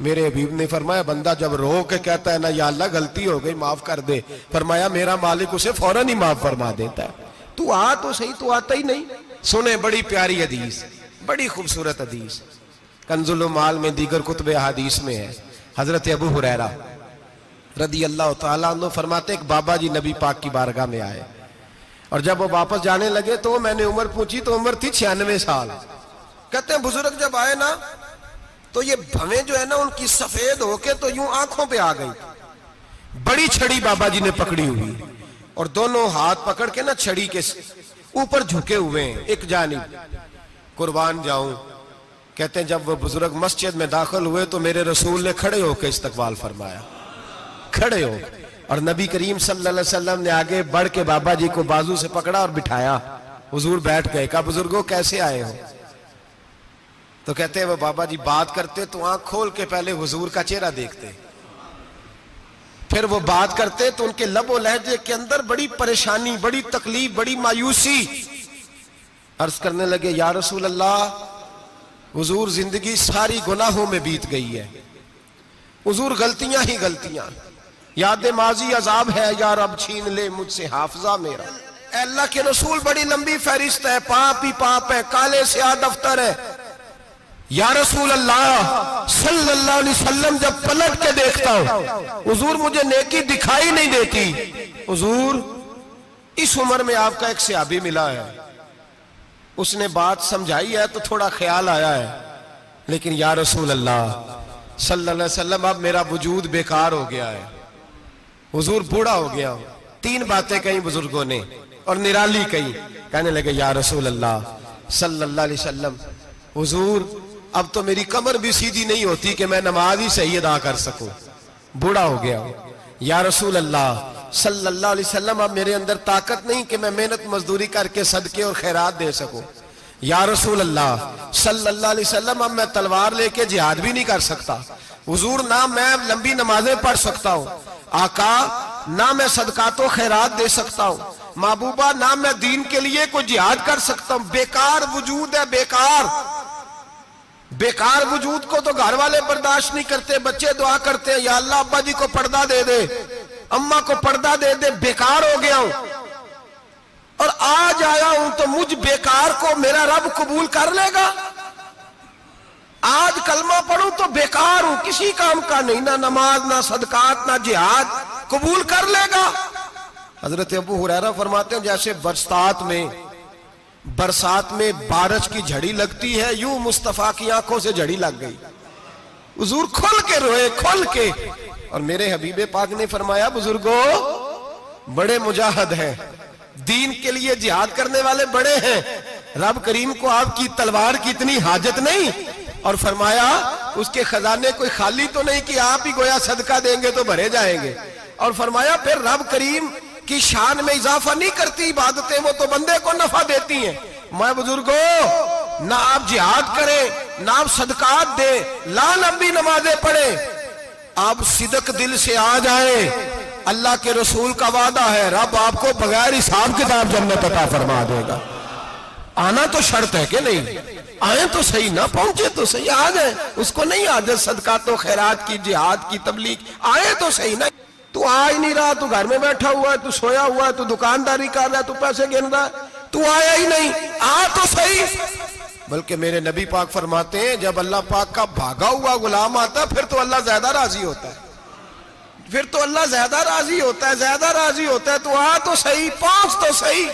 मेरे हबीब ने फरमाया बंदा जब रो के कहता है ना या अल्लाह गलती हो गई माफ कर दे, फरमाया मेरा मालिक उसे फौरन ही माफ फरमा देता है। तू आ तो सही, तू आता ही नहीं। सुने बड़ी प्यारी हदीस, बड़ी खूबसूरत हदीस, कंजुल माल में दीगर कुतुब हदीस में है। हजरत अबू हुरैरा रदी अल्लाह तआला अन्हु फरमाते एक बाबा जी नबी पाक की बारगाह में आए और जब वो वापस जाने लगे तो मैंने उम्र पूछी तो उम्र थी 96 साल। कहते हैं बुजुर्ग जब आए ना तो ये भवें जो है ना उनकी सफेद होके तो यूं आंखों पे आ गई। बड़ी छड़ी बाबा जी ने पकड़ी हुई और दोनों हाथ पकड़ के ना छड़ी के ऊपर झुके हुए हैं एक जानिब। कुर्बान जाऊं, कहते हैं जब वो बुजुर्ग मस्जिद में दाखिल हुए तो मेरे रसूल ने खड़े होकर इस्तकबाल फरमाया, खड़े हो। और नबी करीम सल्लल्लाहु अलैहि वसल्लम ने आगे बढ़ के बाबा जी को बाजू से पकड़ा और बिठाया। हुजूर बैठ गए। कहा बुजुर्गों कैसे आए हो? तो कहते हैं वो बाबा जी बात करते तो आंख खोल के पहले हुजूर का चेहरा देखते, फिर वो बात करते तो उनके लबो लहजे के अंदर बड़ी परेशानी, बड़ी तकलीफ, बड़ी मायूसी। अर्ज करने लगे या रसूल अल्लाह, हुजूर जिंदगी सारी गुनाहों में बीत गई है, हुजूर गलतियां ही गलतियां, याद माजी अजाब है, यार अब छीन ले मुझसे हाफजा मेरा। अल्लाह के रसूल बड़ी लंबी फहरिस्त है, पाप ही पाप है, काले स्याह दफ्तर है। या रसूल अल्लाह सल्लल्लाहु अलैहि वसल्लम जब पलट के देखता हूं हुजूर मुझे नेकी दिखाई नहीं देती। हुजूर इस उम्र में आपका एक सहाबी मिला है, उसने बात समझाई है तो थोड़ा ख्याल आया है, लेकिन या रसूल अल्लाह सल्लल्लाहु अलैहि वसल्लम अब मेरा वजूद बेकार हो गया है, हुजूर बूढ़ा हो गया हूं। 3 बातें कही बुजुर्गों ने और निराली कही। कहने लगे या रसूल अल्लाह सल्लल्लाहु अलैहि वसल्लम, हुजूर अब तो मेरी कमर भी सीधी नहीं होती कि मैं नमाज ही सही अदा कर सकूं, बूढ़ा हो गया हूं। या रसूल अल्लाह सल्लल्लाहु अलैहि वसल्लम अब मेरे अंदर ताकत नहीं कि मैं मेहनत मजदूरी करके सदके और खैरात दे सकूं। या रसूल अल्लाह सल्लल्लाहु अलैहि वसल्लम अब मैं तलवार लेके जिहाद भी नहीं कर सकता। हुजूर ना मैं लंबी नमाजें पढ़ सकता हूं, आका ना मैं सदकातो खैरात दे सकता हूं, महबूबा ना मैं दीन के लिए कोई जिहाद कर सकता हूं। बेकार वजूद है, बेकार बेकार वजूद को तो घर वाले बर्दाश्त नहीं करते, बच्चे दुआ करते हैं या अल्लाह अब्बा जी को पर्दा दे दे, अम्मा को पर्दा दे दे, बेकार हो गया हूं और आज आया हूं तो मुझ बेकार को मेरा रब कबूल कर लेगा। आज कलमा पढ़ूं तो बेकार हूं, किसी काम का नहीं, ना नमाज ना सदकात ना जिहाद, कबूल कर लेगा। हजरत अबू हुरैरा फरमाते हैं जैसे बरसात में बारिश की झड़ी लगती है, यूं मुस्तफा की आंखों से झड़ी लग गई। हुजूर खोल के रोए, खोल के। और मेरे हबीबे पाक ने फरमाया बुजुर्गों बड़े मुजाहिद हैं, दीन के लिए जिहाद करने वाले बड़े हैं, रब करीम को आपकी तलवार की इतनी हाजत नहीं। और फरमाया उसके खजाने कोई खाली तो नहीं कि आप ही गोया सदका देंगे तो भरे जाएंगे। और फरमाया फिर रब करीम की शान में इजाफा नहीं करती इबादतें, वो तो बंदे को नफा देती हैं। मैं बुजुर्गों ना आप जिहाद करें ना आप सदकात दे, ला लंबी नमाजें पढ़े, आप सिदक दिल से आ जाए, अल्लाह के रसूल का वादा है रब आपको बगैर हिसाब किताब जन्नत अता फरमा देगा। आना तो शर्त है कि नहीं? आए तो सही, ना पहुंचे तो सही, आ जाए, उसको नहीं आदत सदकातो खैरात की, जिहाद की, तबलीग, आए तो सही ना। तू आ ही नहीं रहा, तू घर में बैठा हुआ है, तू सोया हुआ है, तू दुकानदारी कर रहा है, तू पैसे गिन रहा है, तू आया ही नहीं, आ तो सही। बल्कि मेरे नबी पाक फरमाते हैं जब अल्लाह पाक का भागा हुआ गुलाम आता है फिर तो अल्लाह ज्यादा राजी होता है, फिर तो अल्लाह ज्यादा राजी होता है, ज्यादा राजी होता है। तू आ तो सही, पहुंच तो सही।